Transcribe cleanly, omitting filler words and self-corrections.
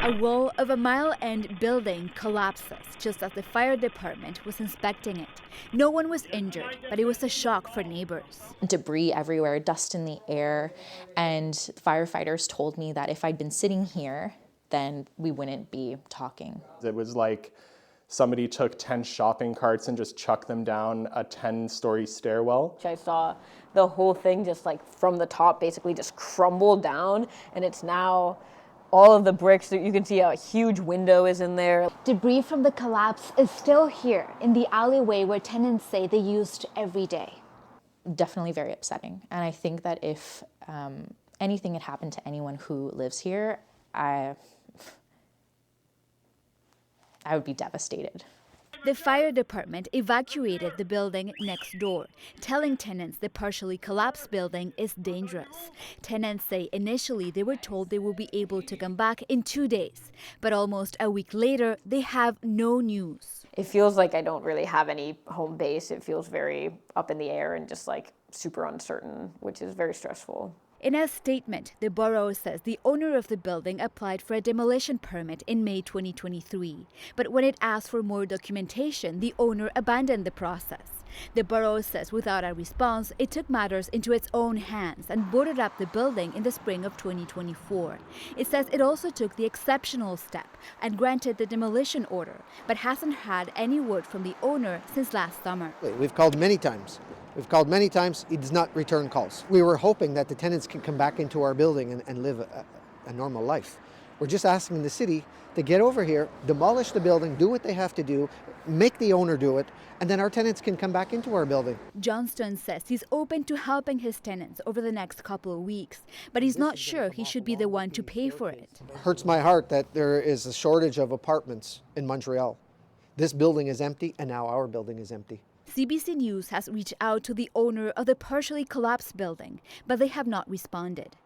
A wall of a mile-end building collapses just as the fire department was inspecting it. No one was injured, but it was a shock for neighbors. Debris everywhere, dust in the air, and firefighters told me that if I'd been sitting here, then we wouldn't be talking. It was like somebody took 10 shopping carts and just chucked them down a 10-story stairwell. I saw the whole thing just like from the top basically just crumble down, and it's now all of the bricks. You can see a huge window is in there. Debris from the collapse is still here in the alleyway where tenants say they used every day. Definitely very upsetting. And I think that if anything had happened to anyone who lives here, I would be devastated. The fire department evacuated the building next door, telling tenants the partially collapsed building is dangerous. Tenants say initially they were told they will be able to come back in 2 days, but almost a week later, they have no news. It feels like I don't really have any home base. It feels very up in the air and just like super uncertain, which is very stressful. In a statement, the borough says the owner of the building applied for a demolition permit in May 2023. But when it asked for more documentation, the owner abandoned the process. The borough says without a response, it took matters into its own hands and boarded up the building in the spring of 2024. It says it also took the exceptional step and granted the demolition order, but hasn't had any word from the owner since last summer. We've called many times. He does not return calls. We were hoping that the tenants can come back into our building and live a normal life. We're just asking the city to get over here, demolish the building, do what they have to do, make the owner do it, and then our tenants can come back into our building. Johnston says he's open to helping his tenants over the next couple of weeks, but he's not sure he should be the one to pay for it. It hurts my heart that there is a shortage of apartments in Montreal. This building is empty, and now our building is empty. CBC News has reached out to the owner of the partially collapsed building, but they have not responded.